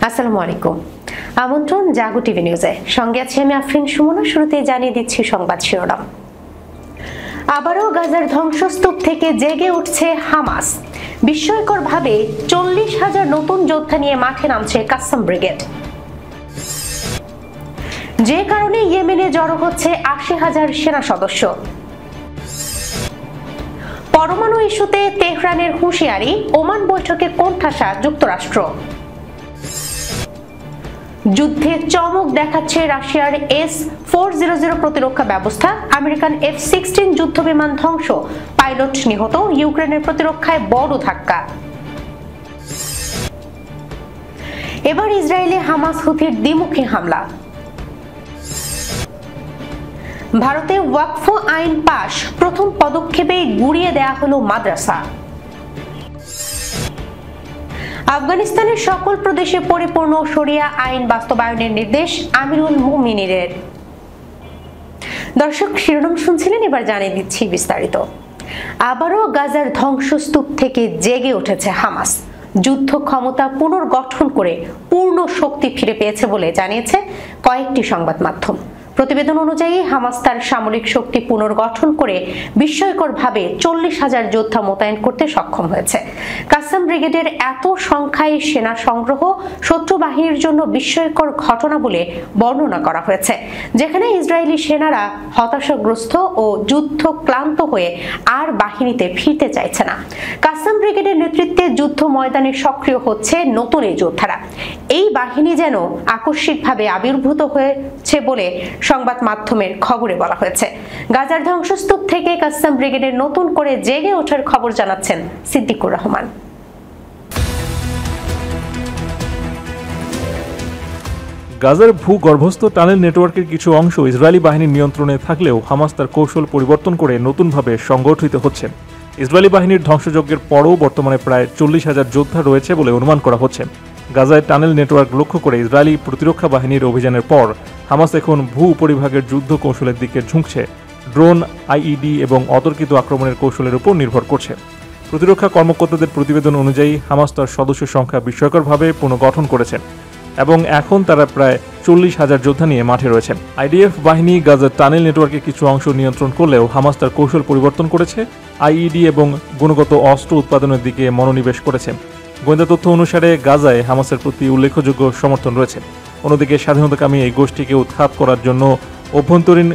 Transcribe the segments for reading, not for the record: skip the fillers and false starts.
আসসালামু আলাইকুম। আমন্ত্রণ জাগো টিভি নিউজে। সঙ্গে আছি আমি আফরিন সুমনা। শুরুতে জানিয়ে দিচ্ছি সংবাদ শিরোনাম। আবারও গাজার ধ্বংসস্তূপ থেকে জেগে উঠছে হামাস। বিস্ময়করভাবে 40,000 নতুন যোদ্ধা নিয়ে মাঠে নামছে কাসসাম ব্রিগেড। যে কারণে ইয়েমেনে জড়ো হচ্ছে 80,000 সেনা সদস্য। পরমাণু ইস্যুতে তেহরানের হুঁশিয়ারি, ওমান বৈঠকে কোণঠাসা যুক্তরাষ্ট্র। যুদ্ধে চমক দেখাচ্ছে রাশিয়ার S-400 প্রতিরক্ষা ব্যবস্থা। আমেরিকান F-16 যুদ্ধবিমান ধ্বংস, পাইলট নিহত। ইউক্রেনের প্রতিরক্ষায় বড় ধাক্কা। এবার ইসরায়েলে হামাস হুথির দ্বিমুখী হামলা। ভারতে ওয়াকফ আইন পাশ, প্রথম পদক্ষেপে গুড়িয়ে দেয়া হলো মাদ্রাসা। আফগানিস্তানের সকল প্রদেশে পরিপূর্ণ শরিয়া আইন বাস্তবায়নের নির্দেশ আমিরুল মুমিনিনের। দর্শক, শিরোনাম শুনছিলেন, এবার জানিয়ে দিচ্ছি বিস্তারিত। আবারও গাজার ধ্বংসস্তূপ থেকে জেগে উঠেছে হামাস। যুদ্ধ ক্ষমতা পুনর্গঠন করে পূর্ণ শক্তি ফিরে পেয়েছে বলে জানিয়েছে কয়েকটি সংবাদ মাধ্যম। প্রতিবেদন অনুযায়ী হামাস তার সামরিক শক্তি পুনর্গঠন করে বিস্ময়করভাবে 40,000 যোদ্ধা মোতায়েন করতে সক্ষম হয়েছে। কাসসাম ব্রিগেডের এত সংখ্যায় সেনা সংগ্রহ শত্রু বাহিনীর জন্য বিস্ময়কর ঘটনা বলে বর্ণনা করা হয়েছে, যেখানে ইসরায়েলি সেনারা হতাশাগ্রস্ত ও যুদ্ধ ক্লান্ত হয়ে আর বাহিনীতে ফিরতে চাইছে না। কাসসাম ব্রিগেডের নেতৃত্বে যুদ্ধ ময়দানে সক্রিয় হচ্ছে নতুন এই যোদ্ধারা। এই বাহিনী যেন আকস্মিকভাবে আবির্ভূত হয়েছে বলে সংবাদ মাধ্যমের খবরে বলা হয়েছে। গাজার ধ্বংসস্তূপ থেকে কাসসাম ব্রিগেডের নতুন করে জেগে ওঠার খবর জানাচ্ছেন সিদ্দিকুর রহমান। গাজার ভূগর্ভস্থ টানেল নেটওয়ার্কের কিছু অংশ ইসরায়েলি বাহিনীর নিয়ন্ত্রণে থাকলেও হামাস তার কৌশল পরিবর্তন করে নতুনভাবে সংগঠিত হচ্ছে। ইসরায়েলি বাহিনীর ধ্বংসযজ্ঞের পরও বর্তমানে প্রায় 40,000 যোদ্ধা রয়েছে বলে অনুমান করা হচ্ছে। গাজায় টানেল নেটওয়ার্ক লক্ষ্য করে ইসরায়েলি প্রতিরক্ষা বাহিনীর অভিযানের পর হামাস এখন ভূ উপরিভাগের যুদ্ধ কৌশলের দিকে ঝুঁকছে। ড্রোন, আইইডি এবং অতর্কিত আক্রমণের কৌশলের উপর নির্ভর করছে। প্রতিরক্ষা কর্মকর্তাদের প্রতিবেদন অনুযায়ী হামাস তার সদস্য সংখ্যা বিস্ময়করভাবে পুনর্গঠন করেছে এবং এখন তারা প্রায় 40,000 যোদ্ধা নিয়ে মাঠে রয়েছেন। আইডিএফ বাহিনী গাজার টানেল নেটওয়ার্কের কিছু অংশ নিয়ন্ত্রণ করলেও হামাস তার কৌশল পরিবর্তন করেছে, আইইডি এবং গুণগত অস্ত্র উৎপাদনের দিকে মনোনিবেশ করেছে। গোয়েন্দা তথ্য অনুসারে গাজায় হামাসের প্রতি উল্লেখযোগ্য সমর্থন রয়েছে। অন্যদিকে স্বাধীনতাকামী এই গোষ্ঠীকে উৎখাত করার জন্য অভ্যন্তরীণ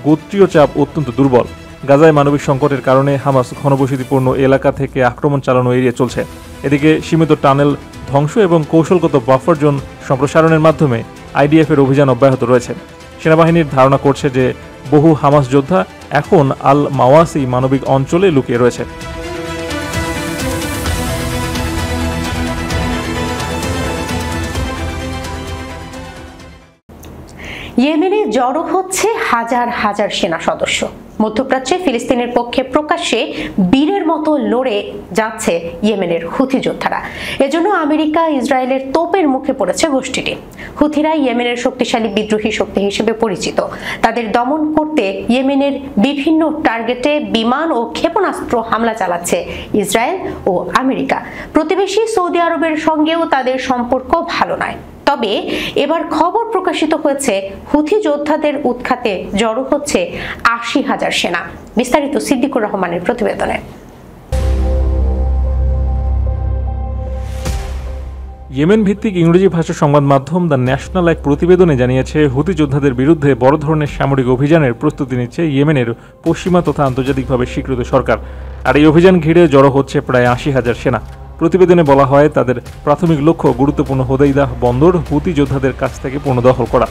গোত্রীয় চাপ অত্যন্ত দুর্বল। গাজায় মানবিক সংকটের কারণে হামাস ঘনবসতিপূর্ণ এলাকা থেকে আক্রমণ চালানো এড়িয়ে চলছে। এদিকে সীমিত টানেল ধ্বংস এবং কৌশলগত বাফার জোন সম্প্রসারণের মাধ্যমে আইডিএফের অভিযান অব্যাহত রয়েছে। সেনাবাহিনীর ধারণা করছে যে বহু হামাস যোদ্ধা এখন আল মাওয়াসি মানবিক অঞ্চলে লুকিয়ে রয়েছে। ইয়েমেনে জড়ো হচ্ছে হাজার হাজার সেনা সদস্য। মধ্যপ্রাচ্যে ফিলিস্তিনের পক্ষে প্রকাশ্যে বীরের মতো লড়ে যাচ্ছে ইয়েমেনের হুথি যোদ্ধারা। এজন্য আমেরিকা ইসরায়েলের তোপের মুখে পড়েছে গোষ্ঠীটি। হুথিরা ইয়েমেনের শক্তিশালী বিদ্রোহী শক্তি হিসেবে পরিচিত। তাদের দমন করতে ইয়েমেনের বিভিন্ন টার্গেটে বিমান ও ক্ষেপণাস্ত্র হামলা চালাচ্ছে ইসরায়েল ও আমেরিকা। প্রতিবেশী সৌদি আরবের সঙ্গেও তাদের সম্পর্ক ভালো নয়। তবে এবার খবর প্রকাশিত হয়েছে হুথি যোদ্ধাদের উৎখাতে জড়ো হচ্ছে 80,000 সেনা। বিস্তারিত সিদ্দিকুর রহমানের প্রতিবেদনে। ইয়েমেন ভিত্তিক ইংরেজি ভাষার সংবাদ মাধ্যম দ্য ন্যাশনাল এক প্রতিবেদনে জানিয়েছে, হুথি যোদ্ধাদের বিরুদ্ধে বড় ধরনের সামরিক অভিযানের প্রস্তুতি নিচ্ছে ইয়েমেনের পশ্চিমা তথা আন্তর্জাতিকভাবে স্বীকৃত সরকার। আর এই অভিযান ঘিরে জড়ো হচ্ছে প্রায় 80,000 সেনা। প্রতিবেদনে বলা হয়, তাদের প্রাথমিক লক্ষ্য গুরুত্বপূর্ণ হোদাইদাহ বন্দর হুথি যোদ্ধাদের কাছ থেকে পুনর্দখল করা।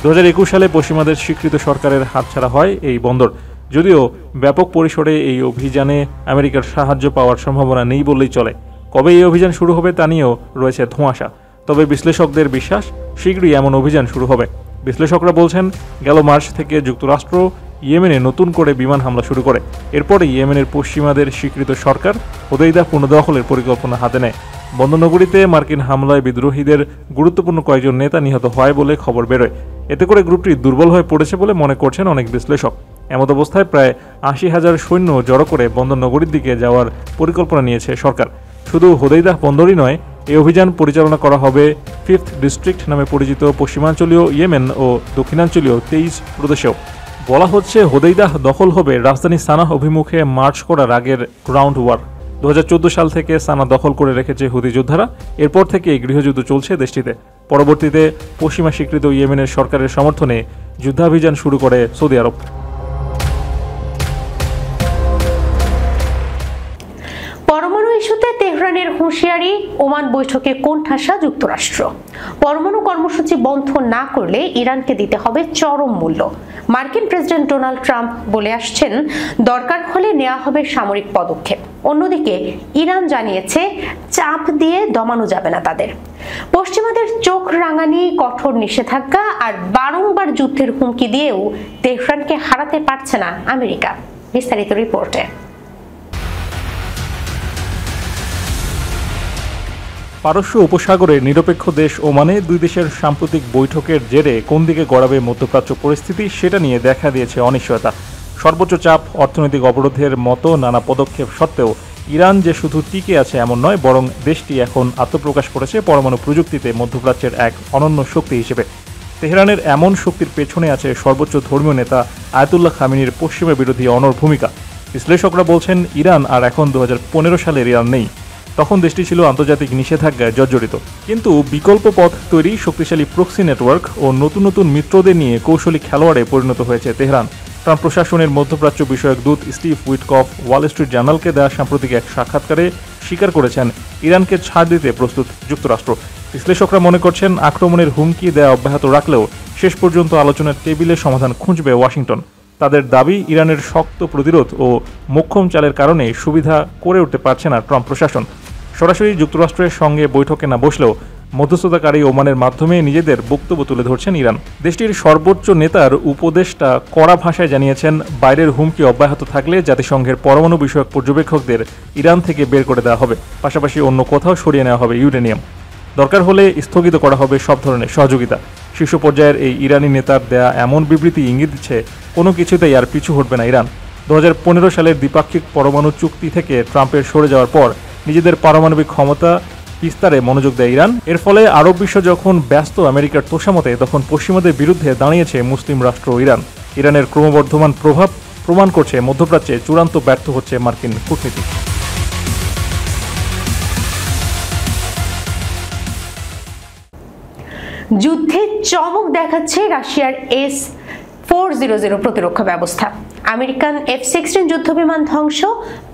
2021 সালে পশ্চিমাদের স্বীকৃত সরকারের হাতছাড়া হয় এই বন্দর। যদিও ব্যাপক পরিসরে এই অভিযানে আমেরিকার সাহায্য পাওয়ার সম্ভাবনা নেই বললেই চলে। কবে এই অভিযান শুরু হবে তা নিয়েও রয়েছে ধোঁয়াশা। তবে বিশ্লেষকদের বিশ্বাস, শীঘ্রই এমন অভিযান শুরু হবে। বিশ্লেষকরা বলছেন, গেল মার্চ থেকে যুক্তরাষ্ট্র ইয়েমেনে নতুন করে বিমান হামলা শুরু করে। এরপরে ইয়েমেনের পশ্চিমাদের স্বীকৃত সরকার হোদাইদা পুনর্দখলের পরিকল্পনা হাতে নেয়। বন্দরনগরীতে মার্কিন হামলায় বিদ্রোহীদের গুরুত্বপূর্ণ কয়েকজন নেতা নিহত হয় বলে খবর বেরোয়। এতে করে গ্রুপটি দুর্বল হয়ে পড়েছে বলে মনে করছেন অনেক বিশ্লেষক। এমত অবস্থায় প্রায় 80,000 সৈন্য জড়ো করে বন্দরনগরীর দিকে যাওয়ার পরিকল্পনা নিয়েছে সরকার। শুধু হোদাইদাহ বন্দরই নয়, এই অভিযান পরিচালনা করা হবে 5th ডিস্ট্রিক্ট নামে পরিচিত পশ্চিমাঞ্চলীয় ইয়েমেন ও দক্ষিণাঞ্চলীয় 23 প্রদেশেও। বলা হচ্ছে হোদেইদাহ দখল হবে রাজধানী সানাহ অভিমুখে মার্চ করার আগের গ্রাউন্ড ওয়ার। 2014 সাল থেকে সানা দখল করে রেখেছে হুতি যোদ্ধারা। এরপর থেকে গৃহযুদ্ধ চলছে দেশটিতে। পরবর্তীতে পশ্চিমা স্বীকৃত ইয়েমেনের সরকারের সমর্থনে যুদ্ধাভিযান শুরু করে সৌদি আরব। পরমাণু ইস্যুতে তেহরানের হুঁশিয়ারি, ওমান বৈঠকে কোণঠাসা যুক্তরাষ্ট্র। পরমাণু কর্মসূচি বন্ধ না করলে ইরানকে দিতে হবে চরম মূল্য। মার্কিন প্রেসিডেন্ট ডোনাল্ড ট্রাম্প বলে আসছেন, দরকার হলে নেওয়া হবে সামরিক পদক্ষেপ। অন্যদিকে ইরান জানিয়েছে, চাপ দিয়ে দমানো যাবে না তাদের। পশ্চিমাদের চোখ রাঙানি, কঠোর নিষেধাজ্ঞা আর বারংবার যুদ্ধের হুমকি দিয়েও তেহরানকে হারাতে পারছে না আমেরিকা। বিস্তারিত রিপোর্টে। পারস্য উপসাগরের নিরপেক্ষ দেশ ওমানে দুই দেশের সাম্প্রতিক বৈঠকের জেরে কোন দিকে গড়াবে মধ্যপ্রাচ্য পরিস্থিতি সেটা নিয়ে দেখা দিয়েছে অনিশ্চয়তা। সর্বোচ্চ চাপ, অর্থনৈতিক অবরোধের মতো নানা পদক্ষেপ সত্ত্বেও ইরান যে শুধু টিকে আছে এমন নয়, বরং দেশটি এখন আত্মপ্রকাশ করেছে পরমাণু প্রযুক্তিতে মধ্যপ্রাচ্যের এক অনন্য শক্তি হিসেবে। তেহরানের এমন শক্তির পেছনে আছে সর্বোচ্চ ধর্মীয় নেতা আয়াতুল্লাহ খামেনির পশ্চিমা বিরোধী অনড় ভূমিকা। বিশ্লেষকরা বলছেন, ইরান আর এখন 2015 সালের ইরান নেই। তখন দেশটি ছিল আন্তর্জাতিক নিষেধাজ্ঞায় জর্জরিত। কিন্তু বিকল্প পথ তৈরি, শক্তিশালী প্রক্সি নেটওয়ার্ক ও নতুন নতুন মিত্রদের নিয়ে কৌশলী খেলোয়াড়ে পরিণত হয়েছে তেহরান। ট্রাম্প প্রশাসনের মধ্যপ্রাচ্য বিষয়ক দূত স্টিভ উইটকফ ওয়াল স্ট্রিট জার্নালকে দেওয়া সাম্প্রতিক এক সাক্ষাৎকারে স্বীকার করেছেন, ইরানকে ছাড় দিতে প্রস্তুত যুক্তরাষ্ট্র। বিশ্লেষকরা মনে করছেন, আক্রমণের হুমকি দেওয়া অব্যাহত রাখলেও শেষ পর্যন্ত আলোচনার টেবিলে সমাধান খুঁজবে ওয়াশিংটন। তাদের দাবি, ইরানের শক্ত প্রতিরোধ ও মোক্ষম চালের কারণে সুবিধা করে উঠতে পারছে না ট্রাম্প প্রশাসন। সরাসরি যুক্তরাষ্ট্রের সঙ্গে বৈঠকে না বসলেও মধ্যস্থতাকারী ওমানের মাধ্যমে নিজেদের বক্তব্য তুলে ধরছেন ইরান। দেশটির সর্বোচ্চ নেতার উপদেষ্টা কড়া ভাষায় জানিয়েছেন, বাইরের হুমকি অব্যাহত থাকলে জাতিসংঘের পরমাণু বিষয়ক পর্যবেক্ষকদের ইরান থেকে বের করে দেওয়া হবে। পাশাপাশি অন্য কোথাও সরিয়ে নেওয়া হবে ইউরেনিয়াম। দরকার হলে স্থগিত করা হবে সব ধরনের সহযোগিতা। শীর্ষ পর্যায়ের এই ইরানি নেতার দেয়া এমন বিবৃতি ইঙ্গিত দিচ্ছে, কোনো কিছুতেই আর পিছু হটবে না ইরান। 2015 সালের দ্বিপাক্ষিক পরমাণু চুক্তি থেকে ট্রাম্পের সরে যাওয়ার পর নিজেদের পারমাণবিক ক্ষমতা বিস্তারে মনোযোগ দেয় ইরান। এর ফলে আরব বিশ্ব যখন ব্যস্ত আমেরিকার তোষামতে, তখন পশ্চিমাদের বিরুদ্ধে দাঁড়িয়েছে মুসলিম রাষ্ট্র ইরান। ইরানের ক্রমবর্ধমান প্রভাব প্রমাণ করছে মধ্যপ্রাচ্যে চূড়ান্ত ব্যর্থ হচ্ছে মার্কিন কূটনীতি। যুদ্ধে চমক দেখাচ্ছে রাশিয়ার S-400 প্রতিরক্ষা ব্যবস্থা। আমেরিকান F-16 যুদ্ধবিমান ধ্বংস,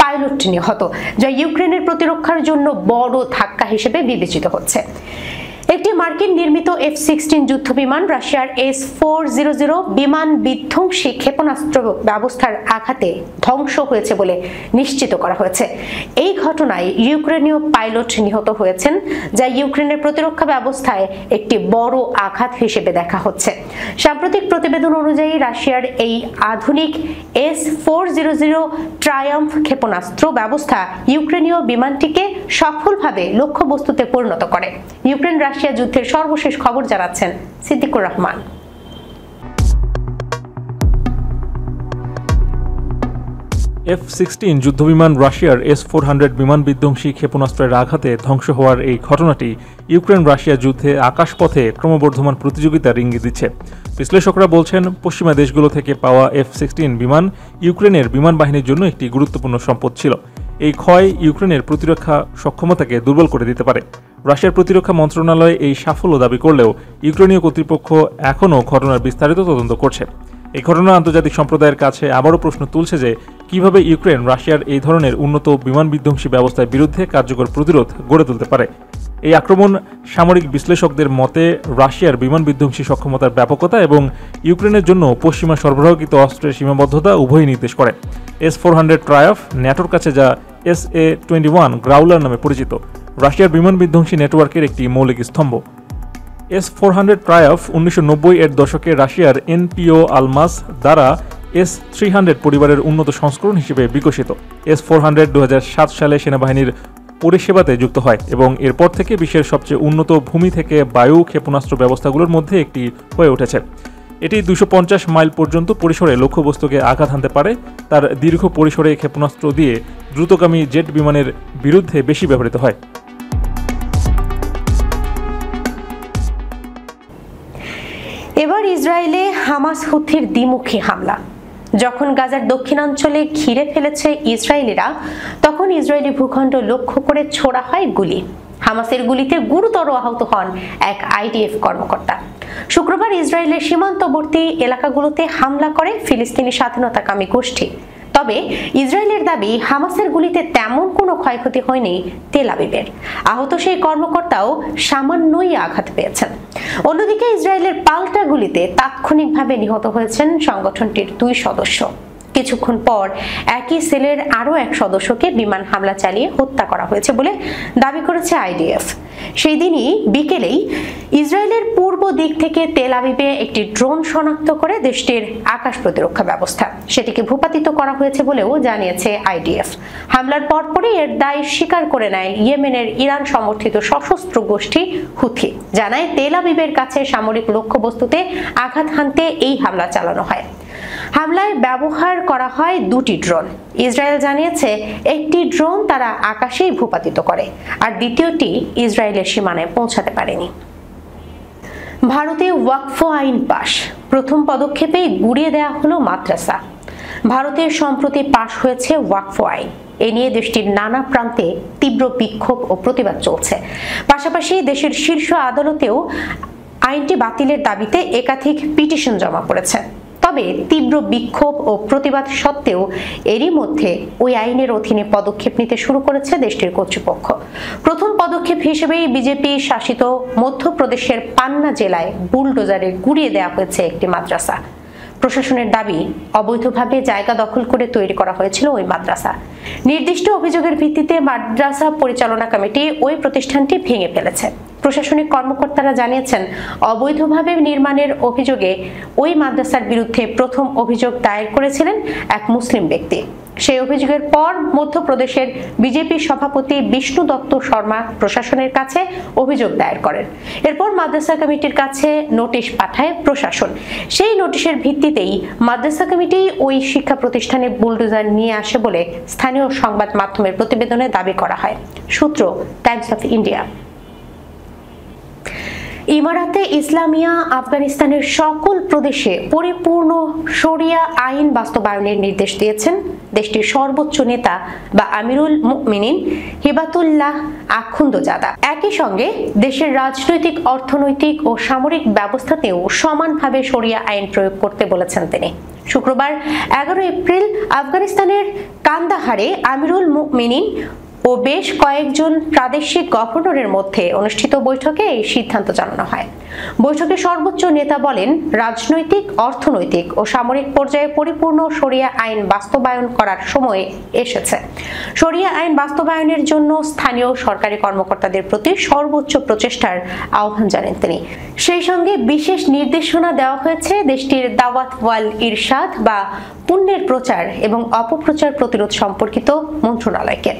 পাইলট নিহত, যা ইউক্রেনের প্রতিরক্ষার জন্য বড় ধাক্কা হিসেবে বিবেচিত হচ্ছে। একটি মার্কিন নির্মিত F-16 যুদ্ধবিমান রাশিয়ার S-400 বিমান বিধ্বংসী ক্ষেপণাস্ত্র ব্যবস্থার আঘাতে ধ্বংস হয়েছে বলে নিশ্চিত করা হয়েছে। এই ঘটনায় ইউক্রেনীয় পাইলট নিহত হয়েছেন, যা ইউক্রেনের প্রতিরক্ষা ব্যবস্থায় একটি বড় আঘাত হিসেবে দেখা হচ্ছে। সাম্প্রতিক প্রতিবেদন অনুযায়ী রাশিয়ার এই আধুনিক S-400 ট্রায়াম্ফ ক্ষেপণাস্ত্র ব্যবস্থা ইউক্রেনীয় বিমানটিকে সফলভাবে লক্ষ্যবস্তুতে পরিণত করে। ইউক্রেন রাশিয়া যুদ্ধের সর্বশেষ খবর জানাচ্ছেন সিদ্দিকুর রহমান। F-16 যুদ্ধবিমান রাশিয়ার S-400 বিমান বিধ্বংসী ক্ষেপণাস্ত্রের আঘাতে ধ্বংস হওয়ার এই ঘটনাটি ইউক্রেন রাশিয়া যুদ্ধে আকাশপথে ক্রমবর্ধমান প্রতিযোগিতার ইঙ্গিত দিচ্ছে। বিশ্লেষকরা বলছেন, পশ্চিমা দেশগুলো থেকে পাওয়া F-16 বিমান ইউক্রেনের বিমান বাহিনীর জন্য একটি গুরুত্বপূর্ণ সম্পদ ছিল। এই ক্ষয় ইউক্রেনের প্রতিরক্ষা সক্ষমতাকে দুর্বল করে দিতে পারে। রাশিয়ার প্রতিরক্ষা মন্ত্রণালয় এই সাফল্য দাবি করলেও ইউক্রেনীয় কর্তৃপক্ষ এখনও ঘটনার বিস্তারিত তদন্ত করছে। এই ঘটনা আন্তর্জাতিক সম্প্রদায়ের কাছে আবারও প্রশ্ন তুলছে যে, কিভাবে ইউক্রেন রাশিয়ার এই ধরনের উন্নত বিমান বিধ্বংসী ব্যবস্থার বিরুদ্ধে কার্যকর প্রতিরোধ গড়ে তুলতে পারে। এই আক্রমণ সামরিক বিশ্লেষকদের মতে রাশিয়ার বিমান বিধ্বংসী সক্ষমতার ব্যাপকতা এবং ইউক্রেনের জন্য পশ্চিমা সরবরাহকৃত অস্ত্রের সীমাবদ্ধতা উভয়ই নির্দেশ করে। S-400 ট্রায়াম্ফ ন্যাটোর কাছে, যা SA-21 গ্রাউলার নামে পরিচিত, রাশিয়ার বিমান বিধ্বংসী নেটওয়ার্কের একটি মৌলিক স্তম্ভ। S-400 ট্রায়াম্ফ 1990 এর দশকে রাশিয়ার NPO আলমাস দ্বারা S-300 পরিবারের উন্নত সংস্করণ হিসেবে বিকশিত। S-400 2007 সালে সেনাবাহিনীর পরিষেবাতে যুক্ত হয় এবং এরপর থেকে বিশ্বের সবচেয়ে উন্নত ভূমি থেকে বায়ু ক্ষেপণাস্ত্র ব্যবস্থাগুলোর মধ্যে একটি হয়ে উঠেছে। এটি 250 মাইল পর্যন্ত পরিসরে লক্ষ্যবস্তুকে আঘাত হানতে পারে। তার দীর্ঘ পরিসরে ক্ষেপণাস্ত্র দিয়ে দ্রুতগামী জেট বিমানের বিরুদ্ধে বেশি ব্যবহৃত হয়। ইসরায়েলে হামাস হুথির দ্বিমুখী হামলা। যখন গাজার দক্ষিণাঞ্চলে ঘিরে ফেলেছে ইসরায়েলিরা, তখন ইসরায়েলি ভূখণ্ড লক্ষ্য করে ছোড়া হয় গুলি। হামাসের গুলিতে গুরুতর আহত হন এক আইডিএফ কর্মকর্তা। শুক্রবার ইসরায়েলের সীমান্তবর্তী এলাকাগুলোতে হামলা করে ফিলিস্তিনি স্বাধীনতাকামী গোষ্ঠী। তবে ইসরায়েলের দাবি, হামাসের গুলিতে তেমন কোনো ক্ষয়ক্ষতি হয়নি তেল আবিবের। আহত সেই কর্মকর্তাও সামান্যই আঘাত পেয়েছেন। অন্যদিকে ইসরায়েলের পাল্টা গুলিতে তাৎক্ষণিকভাবে নিহত হয়েছেন সংগঠনটির 2 সদস্য। কিছুক্ষণ পর একই সেলের আরও এক সদস্যকে বিমান হামলা চালিয়ে হত্যা করা হয়েছে বলে দাবি করেছে আইডিএফ। সেই দিনই বিকেলেই ইসরায়েলের পূর্ব দিক থেকে তেল আবিবে একটি ড্রোন শনাক্ত করে দেশটির আকাশ প্রতিরক্ষা ব্যবস্থা সেটিকে ভূপাতিত করা হয়েছে বলেও জানিয়েছে আইডিএফ। হামলার পরপরই এর দায় স্বীকার করে নেয় ইয়েমেনের ইরান সমর্থিত সশস্ত্র গোষ্ঠী হুথি। জানায়, তেল আবিবের কাছে সামরিক লক্ষ্যবস্তুতে আঘাত হানতে এই হামলা চালানো হয়। হামলায় ব্যবহার করা হয় 2টি ড্রোন। ইসরায়েল জানিয়েছে, একটি ড্রোন তারা আকাশেই ভূপাতিত করে, আর দ্বিতীয়টি ইসরায়েলের সীমানায় পৌঁছাতে পারেনি। ভারতে ওয়াকফ আইন পাশ, প্রথম পদক্ষেপেই গুড়িয়ে দেওয়া হলো মাদ্রাসা। ভারতের সম্প্রতি পাশ হয়েছে ওয়াকফ আইন। এ নিয়ে দেশটির নানা প্রান্তে তীব্র বিক্ষোভ ও প্রতিবাদ চলছে। পাশাপাশি দেশের শীর্ষ আদালতেও আইনটি বাতিলের দাবিতে একাধিক পিটিশন জমা পড়েছে। তবে তীব্র বিক্ষোভ ও প্রতিবাদ সত্ত্বেও এরই মধ্যে ওই আইনের অধীনে পদক্ষেপ নিতে শুরু করেছে দেশটির কর্তৃপক্ষ। প্রথম পদক্ষেপ হিসেবেই বিজেপি শাসিত মধ্যপ্রদেশের পান্না জেলায় বুলডোজারে গুড়িয়ে দেওয়া হয়েছে একটি মাদ্রাসা। প্রশাসনের দাবি, অবৈধভাবে জায়গা দখল করে তৈরি করা হয়েছিল ওই মাদ্রাসা। নির্দিষ্ট অভিযোগের ভিত্তিতে মাদ্রাসা পরিচালনা কমিটি ওই প্রতিষ্ঠানটি ভেঙে ফেলেছে। প্রশাসনিক কর্মকর্তারা জানিয়েছেন, অবৈধভাবে নির্মাণের অভিযোগে ওই মাদ্রাসার বিরুদ্ধে প্রথম অভিযোগ দায়ের করেছিলেন এক মুসলিম ব্যক্তি। সেই অভিযোগের পর মধ্যপ্রদেশের বিজেপি সভাপতি বিষ্ণু দত্ত শর্মা প্রশাসনের কাছে অভিযোগ দায়ের করেন। এরপর মাদ্রাসা কমিটির কাছে নোটিশ পাঠায় প্রশাসন। সেই নোটিশের ভিত্তিতেই মাদ্রাসা কমিটি ওই শিক্ষা প্রতিষ্ঠানে বুলডোজার নিয়ে আসে বলে স্থানীয় সংবাদ মাধ্যমের প্রতিবেদনে দাবি করা হয়। সূত্র টাইমস অফ ইন্ডিয়া। ইমারাতে ইসলামিয়া আফগানিস্তানের সকল প্রদেশে পরিপূর্ণ শরিয়া আইন বাস্তবায়নের নির্দেশ দিয়েছেন দেশটির সর্বোচ্চ নেতা বা আমিরুল মুমিনিন হিবাতুল্লাহ আখুন্দজাদা। একই সঙ্গে দেশের রাজনৈতিক, অর্থনৈতিক ও সামরিক ব্যবস্থাতেও সমানভাবে শরিয়া আইন প্রয়োগ করতে বলেছেন তিনি। শুক্রবার 11 এপ্রিল আফগানিস্তানের কান্দাহারে আমিরুল মুমিনিন ও বেশ কয়েকজন প্রাদেশিক গভর্নরের মধ্যে অনুষ্ঠিত বৈঠকে এই সিদ্ধান্ত জানানো হয়। বৈঠকে সর্বোচ্চ নেতা বলেন, রাজনৈতিক, অর্থনৈতিক ও সামরিক পর্যায়ে পরিপূর্ণ শরিয়া আইন বাস্তবায়ন করার সময় এসেছে। শরিয়া আইন বাস্তবায়নের জন্য স্থানীয় সরকারি কর্মকর্তাদের প্রতি সর্বোচ্চ প্রচেষ্টার আহ্বান জানান তিনি। সেই সঙ্গে বিশেষ নির্দেশনা দেওয়া হয়েছে দেশটির দাওয়াত ওয়াল ইরশাদ বা পুণ্যের প্রচার এবং অপপ্রচার প্রতিরোধ সম্পর্কিত মন্ত্রণালয়কে।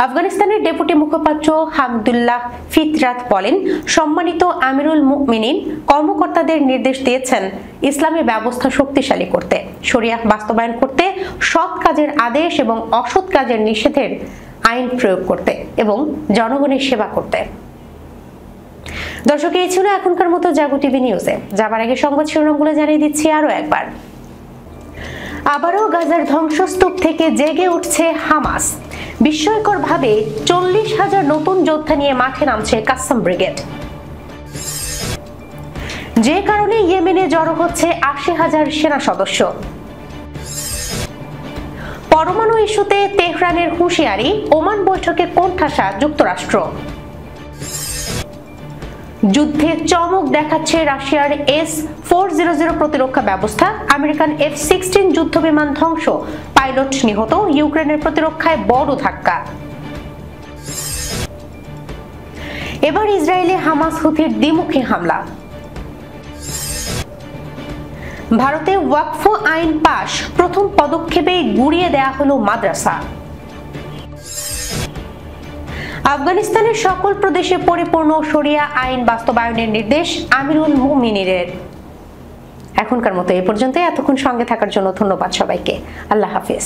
আফগানিস্তানের ডেপুটি মুখপাত্র হামদুল্লাহ ফিতরাত বলেন, সম্মানিত আমিরুল মুমিনিন কর্মকর্তাদের নির্দেশ দিয়েছেন ইসলামী ব্যবস্থা শক্তিশালী করতে, শরিয়াহ বাস্তবায়ন করতে, সৎ কাজের আদেশ এবং অসৎ কাজের নিষেধের আইন প্রয়োগ করতে এবং জনগণের সেবা করতে। দর্শক, এই ছিল এখনকার মতো জাগো টিভি নিউজে। যাবার আগে সংবাদ শিরোনামগুলো জানিয়ে দিচ্ছি আরো একবার। আবারও গাজার ধ্বংসস্তূপ থেকে জেগে উঠছে হামাস। বিস্ময়করভাবে 40,000 নতুন যোদ্ধা নিয়ে মাঠে নামছে কাসসাম ব্রিগেড। যে কারণে ইয়েমেনে জড়ো হচ্ছে 80,000 সেনা সদস্য। পরমাণু ইস্যুতে তেহরানের হুঁশিয়ারি, ওমান বৈঠকে কোণঠাসা যুক্তরাষ্ট্র। যুদ্ধে চমক দেখাচ্ছে রাশিয়ার S-400 প্রতিরক্ষা ব্যবস্থা। আমেরিকান F-16 যুদ্ধবিমান ধ্বংস, পাইলট নিহত। ইউক্রেনের প্রতিরক্ষায় বড় ধাক্কা। এবার ইসরায়েলে হামাস হুথির দ্বিমুখী হামলা। ভারতে ওয়াকফ আইন পাশ, প্রথম পদক্ষেপে গুড়িয়ে দেয়া হলো মাদ্রাসা। আফগানিস্তানের সকল প্রদেশে পরিপূর্ণ শরিয়া আইন বাস্তবায়নের নির্দেশ আমিরুল মুমিনিনের। এখনকার মতো এ পর্যন্ত। এতক্ষণ সঙ্গে থাকার জন্য ধন্যবাদ সবাইকে। আল্লাহ হাফেজ।